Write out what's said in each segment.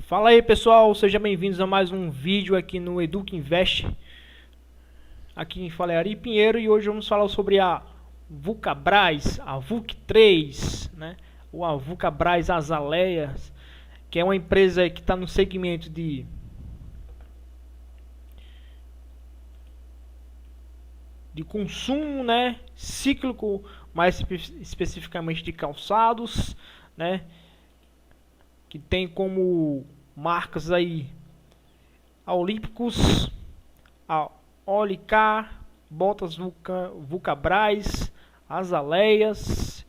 Fala aí pessoal, sejam bem-vindos a mais um vídeo aqui no Educa Invest. Aqui em fala é Ari Pinheiro e hoje vamos falar sobre a Vulcabras, a VUC3, né? Ou a Vulcabras Azaleias, que é uma empresa que está no segmento de consumo, né? Cíclico, mais especificamente de calçados, né? Que tem como marcas aí a Olímpicos, a Olicar, Botas Vulcabras, Azaleias,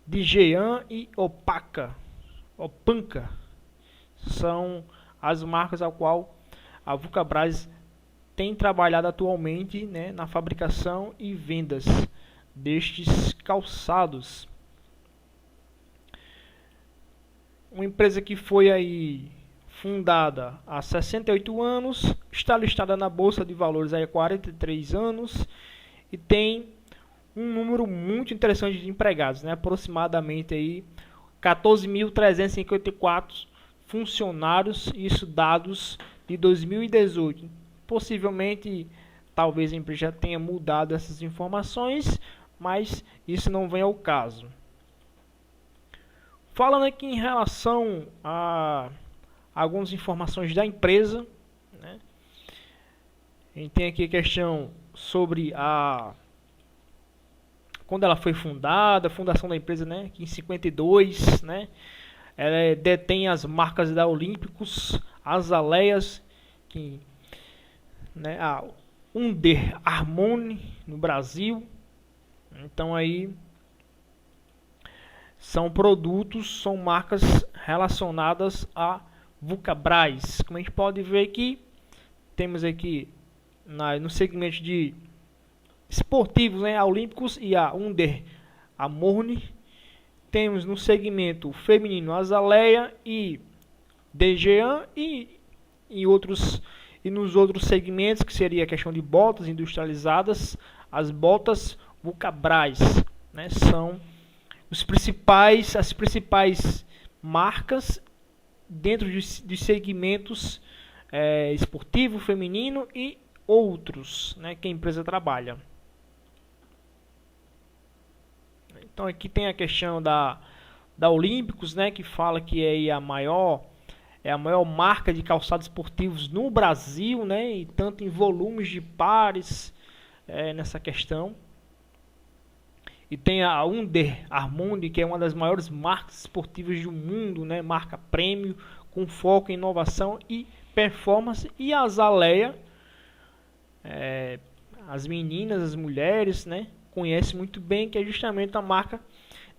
Dijean e Opanca são as marcas a qual a Vulcabras tem trabalhado atualmente, né, na fabricação e vendas destes calçados. Uma empresa que foi aí fundada há 68 anos, está listada na Bolsa de Valores há 43 anos e tem um número muito interessante de empregados, né? Aproximadamente aí 14.354 funcionários, isso dados de 2018. Possivelmente, talvez a empresa já tenha mudado essas informações, mas isso não vem ao caso. Falando aqui em relação a algumas informações da empresa, né? A gente tem aqui a questão sobre quando ela foi fundada, a fundação da empresa, né? Que em 52, né? Ela detém as marcas da Olímpicos, Azaleias, né? A Under Armour no Brasil. Então aí são produtos, são marcas relacionadas a Vulcabras. Como a gente pode ver aqui, temos aqui no segmento de esportivos, né, a Olímpicos e a Under Armour. Temos no segmento feminino a Azaleia e Dijean e nos outros segmentos, que seria a questão de botas industrializadas, as botas Vulcabras, né, são as principais marcas dentro de segmentos esportivo, feminino e outros, né, que a empresa trabalha. Então aqui tem a questão da Olímpicos, né, que fala que é a maior marca de calçados esportivos no Brasil, né, e tanto em volumes de pares nessa questão. E tem a Under Armour, que é uma das maiores marcas esportivas do mundo, né? Marca prêmio, com foco em inovação e performance. E a Azaleia, as meninas, as mulheres, né? Conhecem muito bem, que é justamente a marca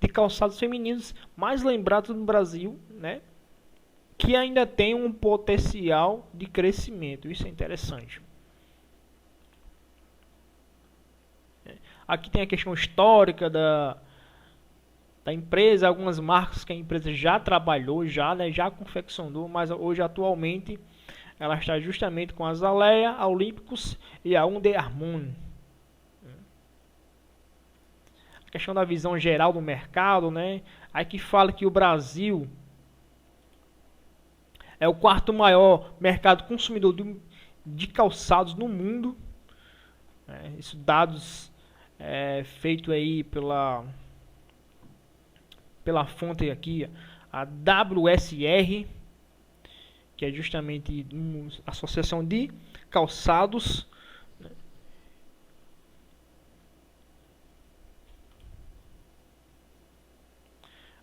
de calçados femininos mais lembrada no Brasil, né? Que ainda tem um potencial de crescimento. Isso é interessante. Aqui tem a questão histórica da empresa, algumas marcas que a empresa já trabalhou, já confeccionou, mas hoje atualmente ela está justamente com a Azaleia, a Olímpicos e a Under Armour. A questão da visão geral do mercado, né? Aqui fala que o Brasil é o quarto maior mercado consumidor de calçados no mundo. Isso dados feito aí pela fonte aqui, a WSR, que é justamente uma associação de calçados.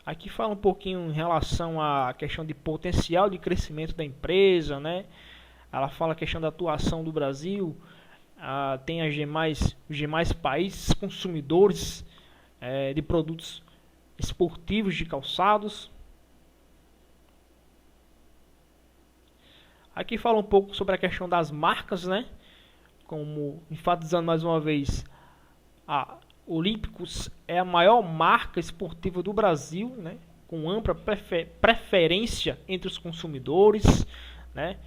Aqui fala um pouquinho em relação à questão de potencial de crescimento da empresa, né? Ela fala a questão da atuação do Brasil. Tem os demais países consumidores de produtos esportivos de calçados. Aqui fala um pouco sobre a questão das marcas, né? Como enfatizando mais uma vez, a Olímpicos é a maior marca esportiva do Brasil, né? Com ampla preferência entre os consumidores, né?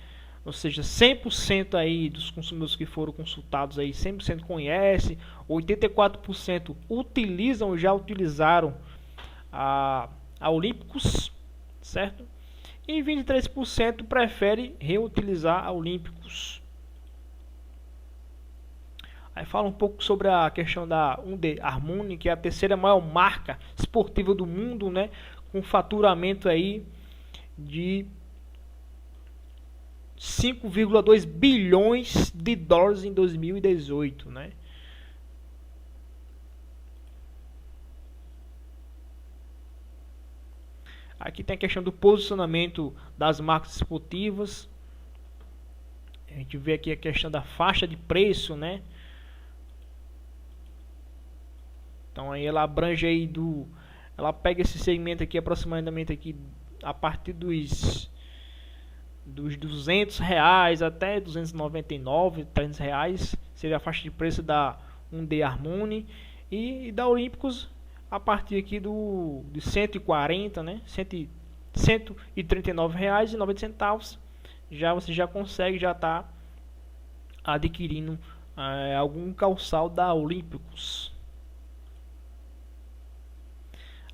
Ou seja, 100% aí dos consumidores que foram consultados aí, 100% conhece, 84% já utilizaram a Olímpicos, certo? e 23% prefere reutilizar a Olímpicos. Aí fala um pouco sobre a questão da Under Armour, que é a terceira maior marca esportiva do mundo, né, com faturamento aí de 5,2 bilhões de dólares em 2018, né? Aqui tem a questão do posicionamento das marcas esportivas. A gente vê aqui a questão da faixa de preço, né? Então aí ela abrange aí ela pega esse segmento aqui aproximadamente aqui a partir dos R$ 200 até 299, R$ 300 seria a faixa de preço da Under Armour, e da Olímpicos a partir aqui de 140, né? R$ 139,90. Você já consegue tá adquirindo algum calçado da Olímpicos.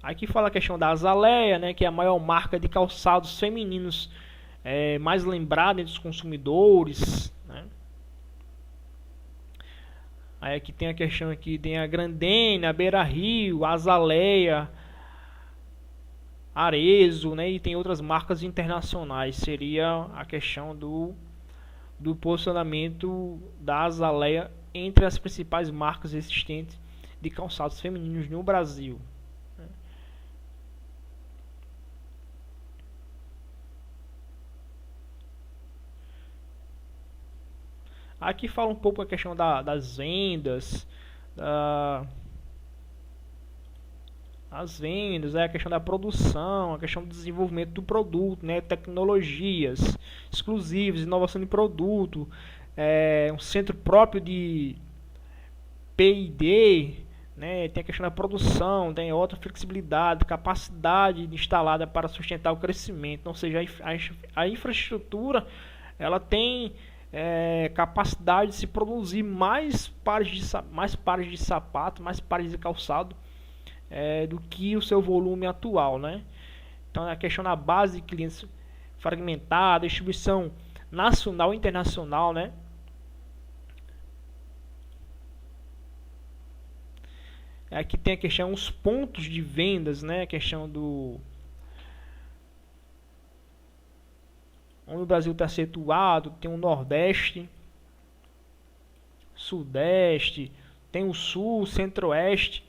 Aqui fala a questão da Azaleia, né, que é a maior marca de calçados femininos mais lembrada entre os consumidores, né? Aí aqui tem a questão aqui, tem a Grendene, a Beira Rio, a Azaleia, Arezzo, né, e tem outras marcas internacionais. Seria a questão do posicionamento da Azaleia entre as principais marcas existentes de calçados femininos no Brasil. Aqui fala um pouco a questão das vendas, as vendas, a questão da produção, a questão do desenvolvimento do produto, né, tecnologias exclusivas, inovação de produto, um centro próprio de P&D, né, tem a questão da produção, tem outra flexibilidade, capacidade instalada para sustentar o crescimento, ou seja, a infraestrutura ela tem capacidade de se produzir mais pares de sapato, mais pares de calçado do que o seu volume atual, né? Então a questão da base de clientes fragmentada, distribuição nacional e internacional, né? Aqui tem a questão dos pontos de vendas, né? A questão onde o Brasil está situado, tem o Nordeste, Sudeste, tem o Sul, Centro-Oeste,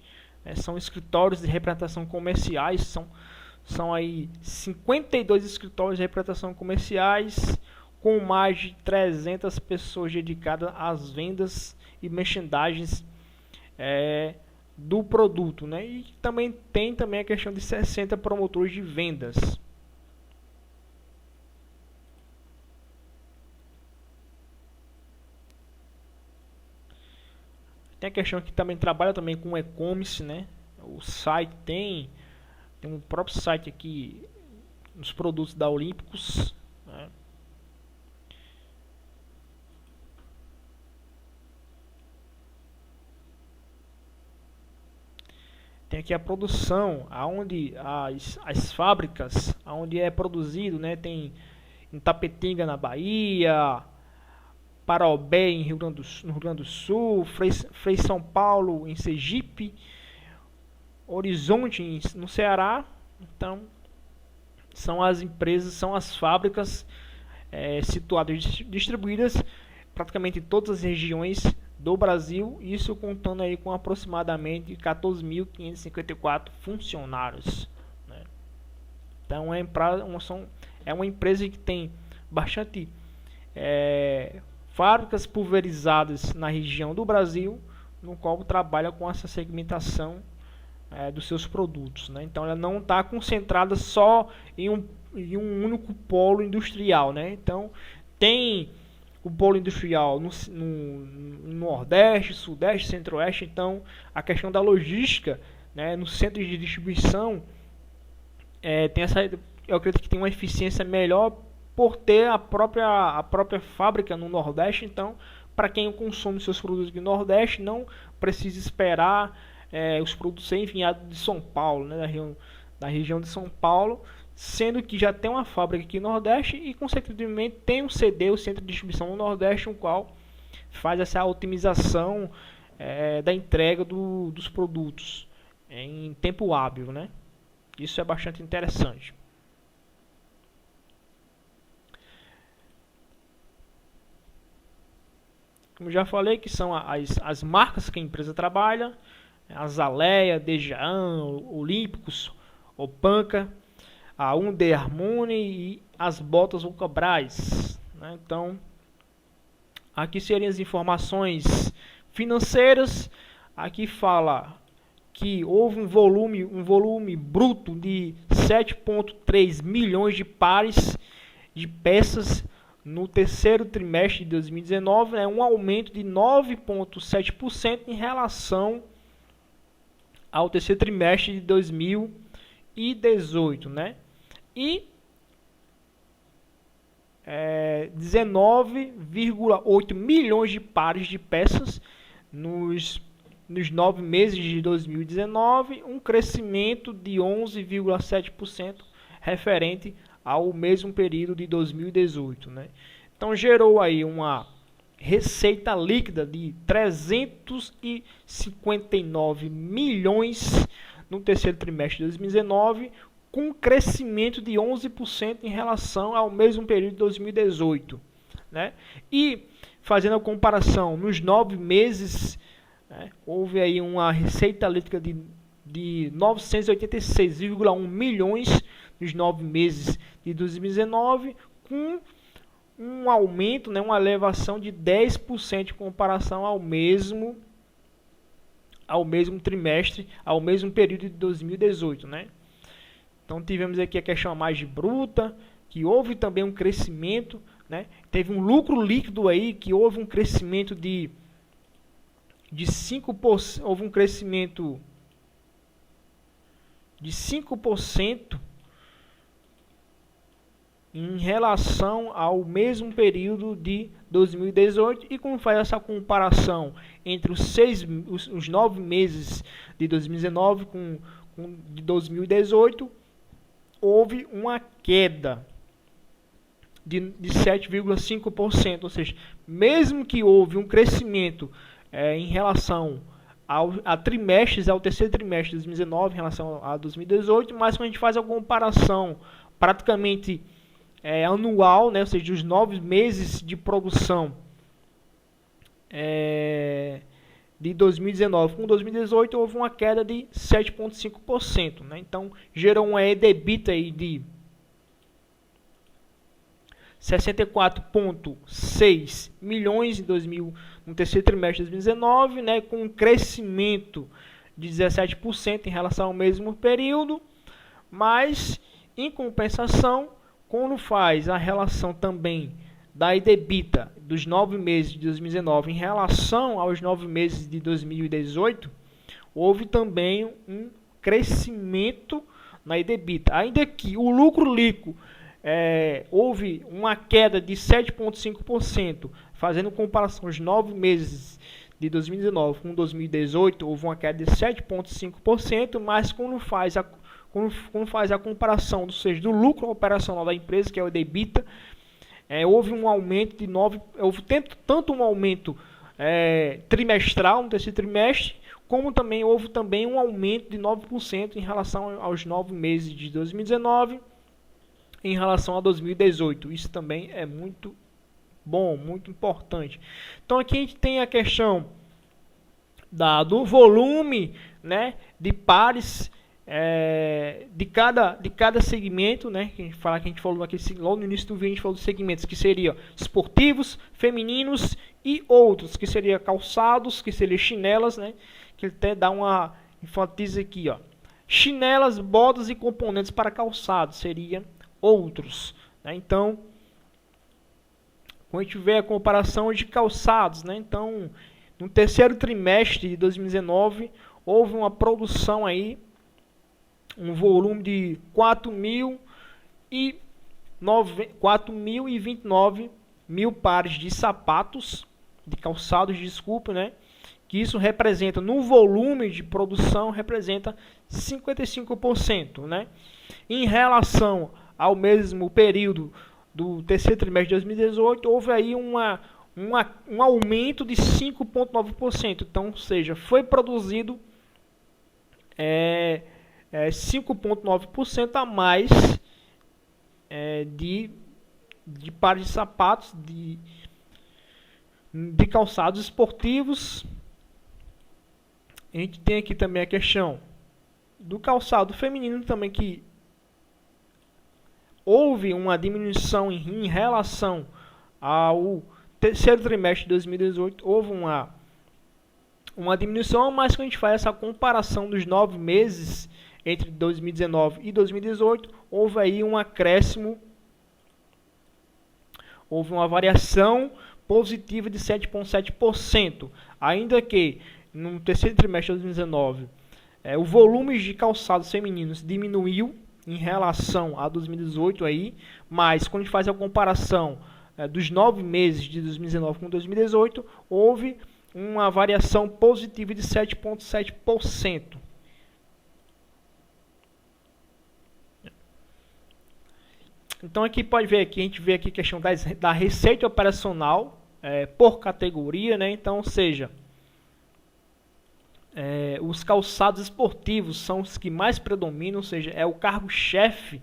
né, são escritórios de representação comerciais, são aí 52 escritórios de representação comerciais, com mais de 300 pessoas dedicadas às vendas e merchandising do produto, né? E também tem a questão de 60 promotores de vendas. Tem a questão que também trabalha também com e-commerce, né? O site tem um próprio site aqui nos produtos da Olímpicos, né? Tem aqui a produção, aonde as fábricas, aonde é produzido, né? Tem em Tapetinga, na Bahia, Parobé no Rio Grande do Sul, Frei São Paulo em Sergipe, Horizonte no Ceará. Então são as empresas, são as fábricas situadas, distribuídas praticamente em todas as regiões do Brasil, isso contando aí com aproximadamente 14.554 funcionários, né? Então é uma empresa que tem bastante fábricas pulverizadas na região do Brasil, no qual trabalha com essa segmentação dos seus produtos, né? Então ela não está concentrada só em um único polo industrial, né? Então tem o polo industrial no Nordeste, Sudeste, Centro-Oeste. Então a questão da logística, né, no centro de distribuição eu acredito que tem uma eficiência melhor por ter a própria fábrica no Nordeste. Então, para quem consome seus produtos do Nordeste, não precisa esperar os produtos serem enviados de São Paulo, né, da região de São Paulo, sendo que já tem uma fábrica aqui no Nordeste e, consequentemente, tem um CD, o Centro de Distribuição no Nordeste, o qual faz essa otimização da entrega dos produtos em tempo hábil, né? Isso é bastante interessante. Como já falei, que são as marcas que a empresa trabalha, a Zaleia, Dejan, Olímpicos, Opanca, a Under Armour e as botas Vulcabras, né? Então, aqui seriam as informações financeiras. Aqui fala que houve um volume bruto de 7,3 milhões de pares de peças no terceiro trimestre de 2019, né, um aumento de 9,7% em relação ao terceiro trimestre de 2018, né? E 19,8 milhões de pares de peças nos 9 meses de 2019, um crescimento de 11,7% referente ao mesmo período de 2018, né? Então gerou aí uma receita líquida de 359 milhões no terceiro trimestre de 2019, com um crescimento de 11% em relação ao mesmo período de 2018, né? E fazendo a comparação nos 9 meses, né, houve aí uma receita líquida de 986,1 milhões nos 9 meses de 2019, com um aumento, né, uma elevação de 10% em comparação ao mesmo trimestre, ao mesmo período de 2018, né? Então tivemos aqui a questão mais de bruta, que houve também um crescimento, né? Teve um lucro líquido aí, que houve um crescimento de 5%, houve um crescimento de 5% em relação ao mesmo período de 2018. E como faz essa comparação entre os 9 meses de 2019 com de 2018, houve uma queda de 7,5%, ou seja, mesmo que houve um crescimento em relação a trimestres, ao terceiro trimestre de 2019 em relação a 2018, mas quando a gente faz a comparação praticamente anual, né, ou seja, dos 9 meses de produção de 2019 com 2018, houve uma queda de 7,5%, né? Então gerou uma EBITDA aí de 64,6 milhões no terceiro trimestre de 2019, né, com um crescimento de 17% em relação ao mesmo período, mas em compensação, quando faz a relação também da EBITDA dos 9 meses de 2019 em relação aos 9 meses de 2018, houve também um crescimento na EBITDA. Ainda que o lucro líquido houve uma queda de 7,5%, fazendo comparação aos 9 meses de 2019 com 2018, houve uma queda de 7,5%, mas quando faz a comparação, ou seja, do lucro operacional da empresa, que é o EBITDA, houve um aumento de houve tanto um aumento trimestral no terceiro trimestre, como também houve um aumento de 9% em relação aos 9 meses de 2019 em relação a 2018. Isso também é muito bom, muito importante. Então aqui a gente tem a questão do volume, né, de pares de cada segmento, né? Que a gente falou aqui, logo no início do vídeo a gente falou dos segmentos que seriam esportivos, femininos e outros, que seria calçados, que seria chinelas, né? Que ele até dá uma enfatiza aqui, ó. Chinelas, botas e componentes para calçados seria outros, né? Então, quando a gente vê a comparação de calçados, né? Então, no terceiro trimestre de 2019 houve uma produção aí, um volume de 4.029 mil pares de sapatos, de calçados, desculpa, né? que isso representa, no volume de produção, representa 55%, né? Em relação ao mesmo período do terceiro trimestre de 2018, houve aí um aumento de 5,9%. Então, ou seja, foi produzido 5,9% a mais de pares de sapatos, de calçados esportivos. A gente tem aqui também a questão do calçado feminino também, que houve uma diminuição em relação ao terceiro trimestre de 2018, houve uma diminuição, mas quando a gente faz essa comparação dos 9 meses entre 2019 e 2018, houve aí um acréscimo, houve uma variação positiva de 7,7%, ainda que no terceiro trimestre de 2019 o volume de calçados femininos diminuiu em relação a 2018 aí, mas quando a gente faz a comparação dos 9 meses de 2019 com 2018, houve uma variação positiva de 7,7%. Então aqui pode ver aqui, a gente vê aqui a questão da receita operacional por categoria, né? Então, ou seja, os calçados esportivos são os que mais predominam, ou seja, é o cargo-chefe,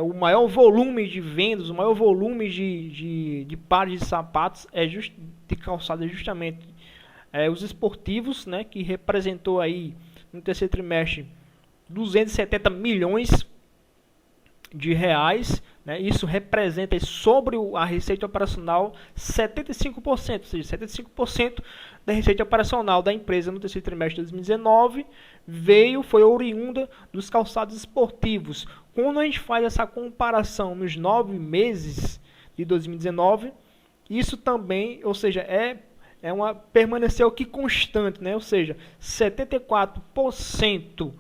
o maior volume de vendas, o maior volume de pares de sapatos de calçado é justamente os esportivos, né, que representou aí no terceiro trimestre 270 milhões de reais, né? Isso representa sobre a receita operacional 75%, ou seja, 75% da receita operacional da empresa no terceiro trimestre de 2019 foi oriunda dos calçados esportivos. Quando a gente faz essa comparação nos 9 meses de 2019, isso também, ou seja, permaneceu aqui constante, né? Ou seja, 74%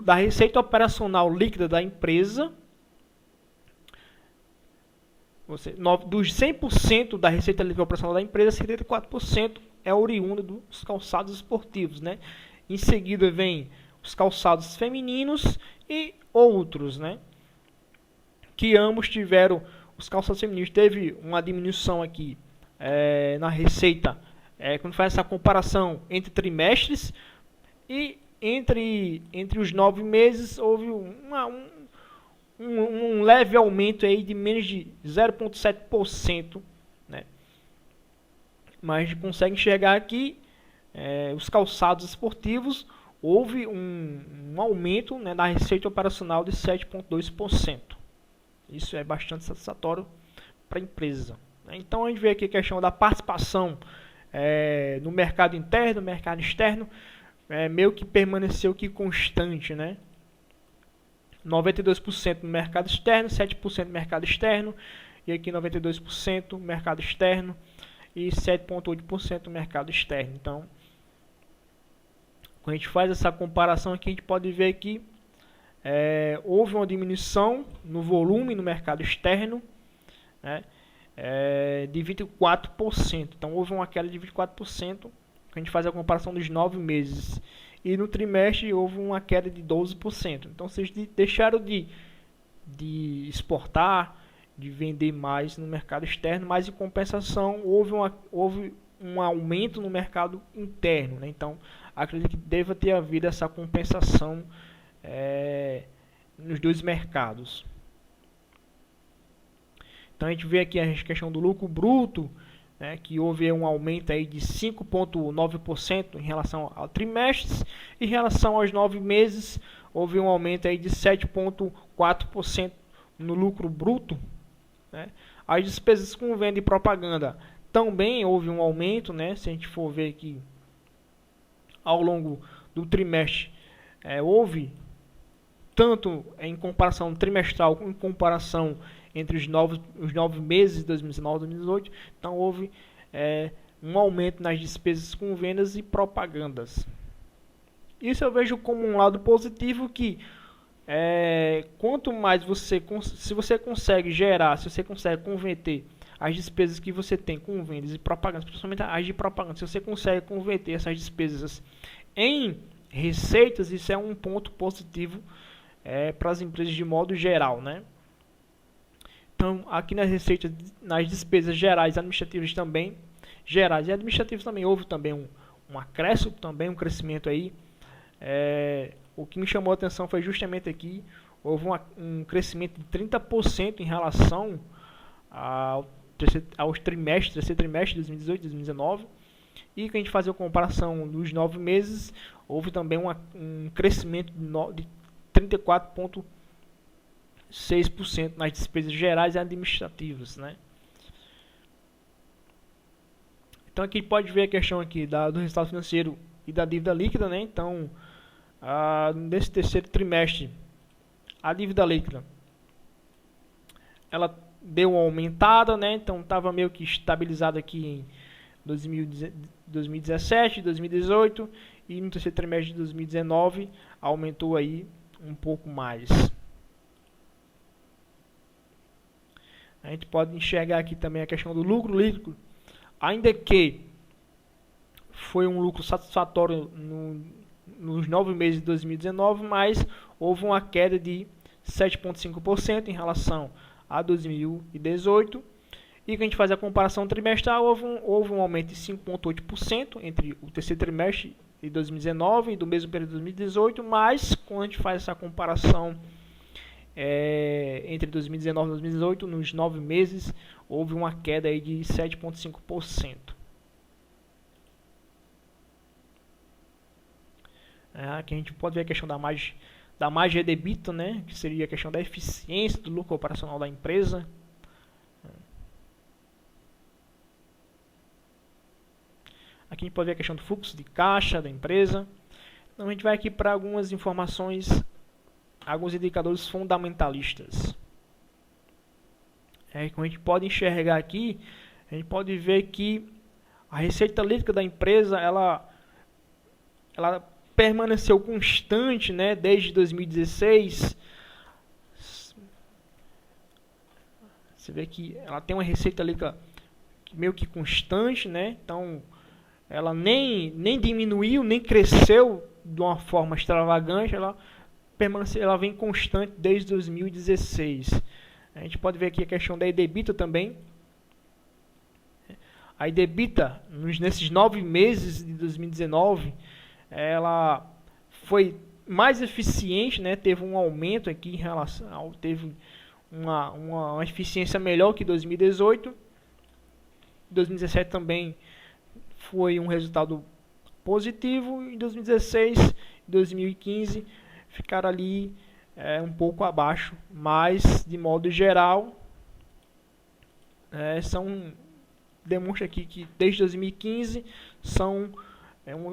da receita operacional líquida da empresa, dos 100% da receita líquida operacional da empresa, 74% é oriunda dos calçados esportivos, né? Em seguida vem os calçados femininos e outros, né? Que ambos tiveram, os calçados femininos teve uma diminuição aqui na receita, quando faz essa comparação entre trimestres, e entre os 9 meses houve um leve aumento aí de menos de 0,7%, né? Mas a gente consegue enxergar aqui os calçados esportivos, houve um aumento, né, da receita operacional de 7,2%. Isso é bastante satisfatório para a empresa, né? Então a gente vê aqui a questão da participação no mercado interno, no mercado externo, meio que permaneceu aqui constante, né? 92% no mercado externo, 7% no mercado externo, e aqui 92% no mercado externo e 7,8% no mercado externo. Então, quando a gente faz essa comparação aqui, a gente pode ver que houve uma diminuição no volume no mercado externo, né, de 24%. Então, houve uma queda de 24%, quando a gente faz a comparação dos 9 meses. E no trimestre houve uma queda de 12%. Então vocês deixaram de exportar, de vender mais no mercado externo, mas em compensação houve um aumento no mercado interno, né? Então acredito que deva ter havido essa compensação nos dois mercados. Então a gente vê aqui a questão do lucro bruto, que houve um aumento aí de 5,9% em relação ao trimestre, em relação aos 9 meses houve um aumento aí de 7,4% no lucro bruto, né? As despesas com venda e propaganda também houve um aumento, né? Se a gente for ver aqui ao longo do trimestre, houve tanto em comparação trimestral como em comparação entre os 9 meses de 2019 e 2018, então houve um aumento nas despesas com vendas e propagandas. Isso eu vejo como um lado positivo, que quanto mais se você consegue gerar, se você consegue converter as despesas que você tem com vendas e propaganda, principalmente as de propaganda, se você consegue converter essas despesas em receitas, isso é um ponto positivo para as empresas de modo geral, né? Então, aqui nas receitas, nas despesas gerais, administrativas também, gerais e administrativas também, houve também um acréscimo, também um crescimento aí. O que me chamou a atenção foi justamente aqui, houve um crescimento de 30% em relação aos terceiro trimestre de 2018 e 2019. E que a gente fazer a comparação dos 9 meses, houve também um crescimento de 34,6% nas despesas gerais e administrativas, né? Então aqui pode ver a questão aqui do resultado financeiro e da dívida líquida, né? Então, nesse terceiro trimestre, a dívida líquida ela deu uma aumentada, né? Então estava meio que estabilizado aqui em 2017, 2018 e no terceiro trimestre de 2019 aumentou aí um pouco mais. A gente pode enxergar aqui também a questão do lucro líquido, ainda que foi um lucro satisfatório nos 9 meses de 2019, mas houve uma queda de 7,5% em relação a 2018. E que a gente faz a comparação trimestral, houve um aumento de 5,8% entre o terceiro trimestre de 2019 e do mesmo período de 2018, mas quando a gente faz essa comparação entre 2019 e 2018, nos 9 meses, houve uma queda aí de 7,5%. Aqui a gente pode ver a questão da margem de EBITDA, né, que seria a questão da eficiência do lucro operacional da empresa. Aqui a gente pode ver a questão do fluxo de caixa da empresa. Então a gente vai aqui para algumas informações, alguns indicadores fundamentalistas. Como a gente pode enxergar aqui, a gente pode ver que a receita líquida da empresa ela permaneceu constante, né, desde 2016. Você vê que ela tem uma receita líquida meio que constante, né? Então ela nem diminuiu, nem cresceu de uma forma extravagante, ela vem constante desde 2016. A gente pode ver aqui a questão da EBITDA também. A EBITDA, nesses 9 meses de 2019, ela foi mais eficiente, né? Teve um aumento aqui em relação teve uma eficiência melhor que 2018. 2017 também foi um resultado positivo. Em 2016 e 2015 ficaram ali um pouco abaixo, mas de modo geral demonstra aqui que desde 2015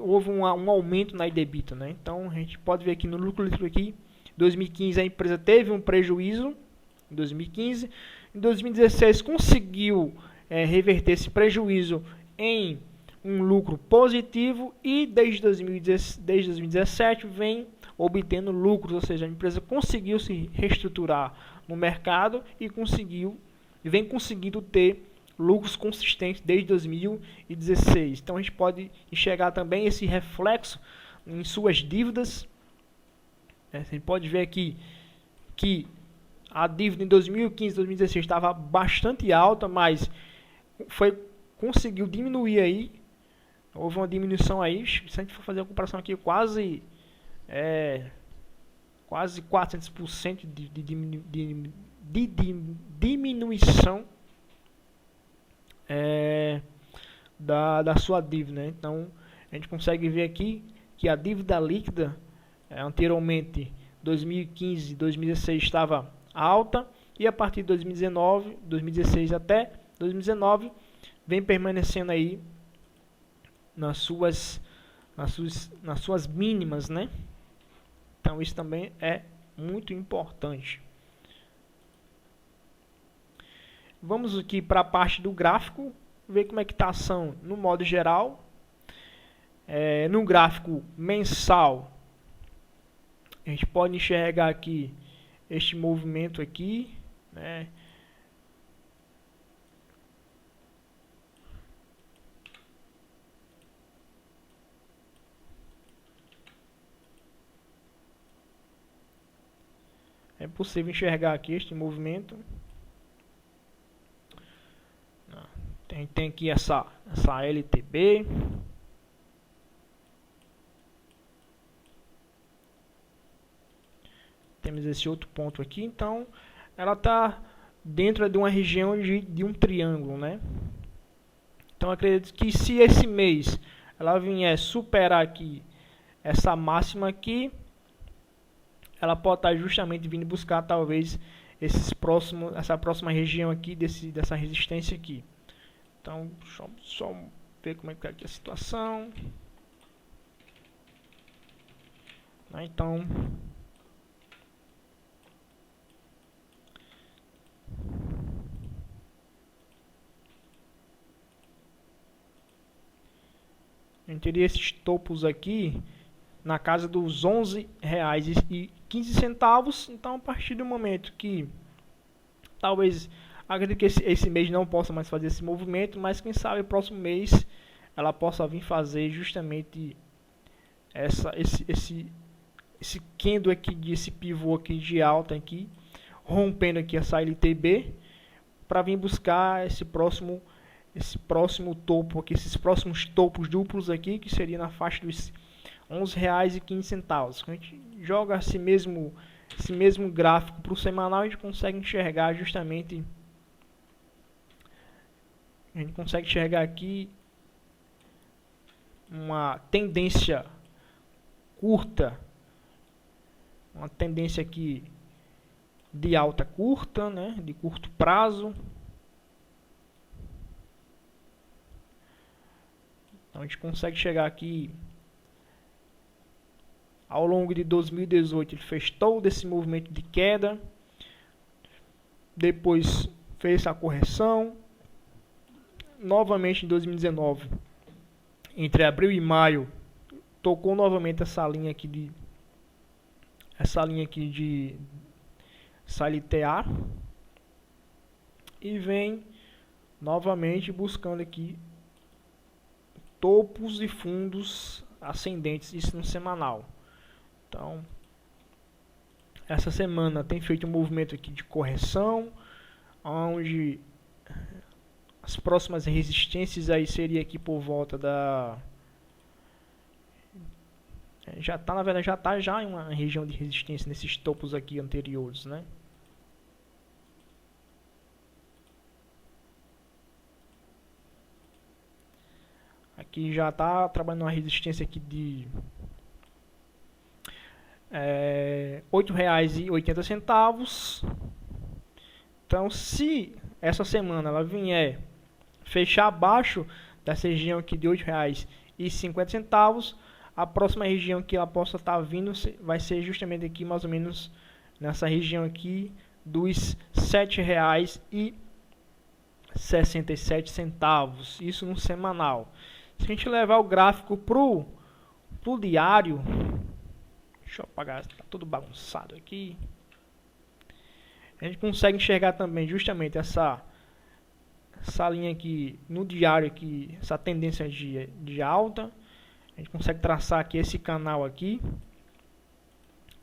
houve um aumento na EBITDA, né? Então a gente pode ver aqui no lucro líquido aqui, 2015 a empresa teve um prejuízo em 2015, em 2016 conseguiu reverter esse prejuízo em um lucro positivo e desde 2017 vem obtendo lucros, ou seja, a empresa conseguiu se reestruturar no mercado e vem conseguindo ter lucros consistentes desde 2016. Então a gente pode enxergar também esse reflexo em suas dívidas. A gente pode ver aqui que a dívida em 2015 e 2016 estava bastante alta, mas conseguiu diminuir aí. Houve uma diminuição aí, se a gente for fazer a comparação aqui, quase 400% de diminuição da sua dívida, né? Então a gente consegue ver aqui que a dívida líquida anteriormente 2015 2016 estava alta e a partir de 2016 até 2019 vem permanecendo aí nas suas mínimas, né? Então isso também é muito importante. Vamos aqui para a parte do gráfico, ver como é que está a ação no modo geral. No gráfico mensal, a gente pode enxergar aqui este movimento aqui, né? É possível enxergar aqui este movimento. Tem aqui essa LTB. Temos esse outro ponto aqui. Então, ela está dentro de uma região de um triângulo, né? Então, acredito que se esse mês ela vier superar aqui essa máxima aqui, ela pode estar justamente vindo buscar talvez essa próxima região aqui dessa resistência aqui. Então, deixa eu só ver como é que é aqui a situação. Então, a gente teria esses topos aqui na casa dos R$11,15. Então, a partir do momento que talvez, acredito que esse mês não possa mais fazer esse movimento, mas quem sabe próximo mês ela possa vir fazer justamente esse candle aqui, esse pivô aqui de alta aqui, rompendo aqui essa LTB, para vir buscar esse próximo topo aqui, esses próximos topos duplos aqui, que seria na faixa dos R$11,15. Quando a gente joga esse mesmo gráfico para o semanal, a gente consegue enxergar justamente, aqui uma tendência curta, uma tendência aqui de alta curta, né, de curto prazo. Então a gente consegue chegar aqui ao longo de 2018, ele fez todo esse movimento de queda, depois fez a correção, novamente em 2019, entre abril e maio, tocou novamente essa linha aqui de LTA e vem novamente buscando aqui topos e fundos ascendentes, isso no semanal. Então, essa semana tem feito um movimento aqui de correção, onde as próximas resistências aí seria aqui por volta da... na verdade já está em uma região de resistência nesses topos aqui anteriores, né? Aqui já está trabalhando uma resistência aqui de R$8,80. Então, se essa semana ela vier fechar abaixo dessa região aqui de R$8,50, a próxima região que ela possa estar vindo vai ser justamente aqui, mais ou menos nessa região aqui dos R$7,67. Isso no semanal. Se a gente levar o gráfico pro diário, deixa eu apagar, está tudo bagunçado aqui. A gente consegue enxergar também justamente essa linha aqui no diário aqui, essa tendência de alta. A gente consegue traçar aqui esse canal aqui,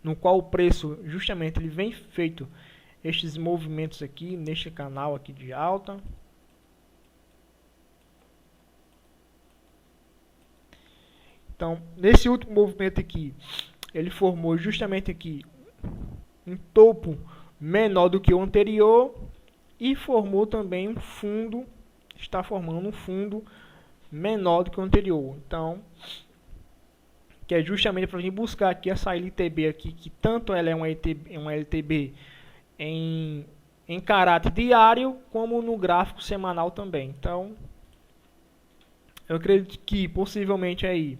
no qual o preço justamente ele vem feito estes movimentos aqui neste canal aqui de alta. Então, nesse último movimento aqui, ele formou justamente aqui um topo menor do que o anterior e formou também um fundo, está formando um fundo menor do que o anterior. Então, que é justamente para vir buscar aqui essa LTB aqui, que tanto ela é uma LTB em caráter diário, como no gráfico semanal também. Então, eu acredito que possivelmente aí,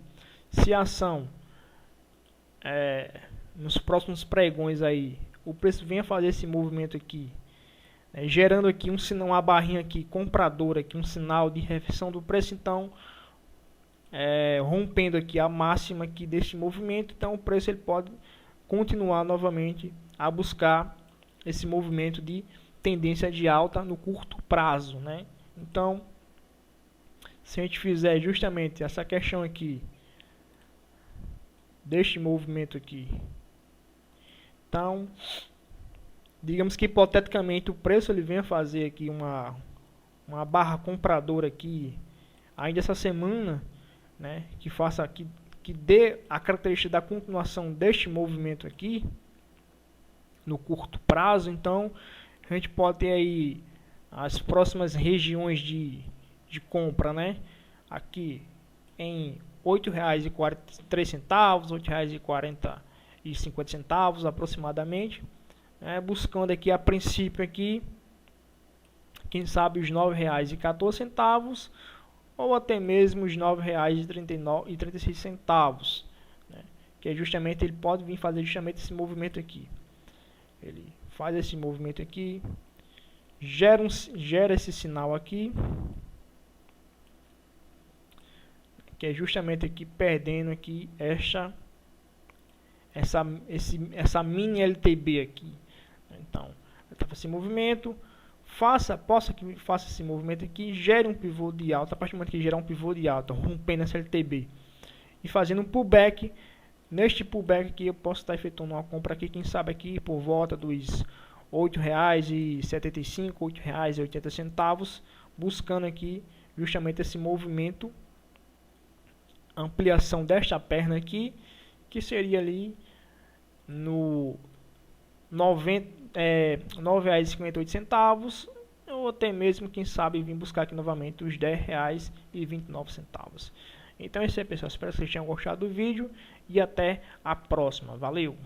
se a ação nos próximos pregões aí, o preço venha fazer esse movimento aqui, gerando aqui uma barrinha aqui compradora, aqui um sinal de reversão do preço, então rompendo aqui a máxima aqui deste movimento, então o preço ele pode continuar novamente a buscar esse movimento de tendência de alta no curto prazo, né? Então, se a gente fizer justamente essa questão aqui deste movimento aqui, então digamos que hipoteticamente o preço ele venha fazer aqui uma barra compradora aqui ainda essa semana, né, que dê a característica da continuação deste movimento aqui no curto prazo, então a gente pode ter aí as próximas regiões de compra, né, aqui em R$ 8,43, R$ 8,40 aproximadamente, né, buscando aqui a princípio aqui, quem sabe os R$ 9,14 ou até mesmo os R$ 9,36, né, que é justamente ele pode vir fazer justamente esse movimento aqui. Ele faz esse movimento aqui, gera esse sinal aqui, que é justamente aqui perdendo aqui essa mini LTB aqui. Então, esse movimento, faça esse movimento aqui, gere um pivô de alta, a partir do momento que gerar um pivô de alta, rompendo essa LTB e fazendo um pullback. Neste pullback aqui eu posso estar efetuando uma compra aqui, quem sabe aqui por volta dos R$ 8,75, R$ 8,80, buscando aqui justamente esse movimento, ampliação desta perna aqui, que seria ali no R$ 9,58, ou até mesmo, quem sabe, vir buscar aqui novamente os R$ 10,29. Então é isso aí, pessoal, espero que vocês tenham gostado do vídeo e até a próxima, valeu!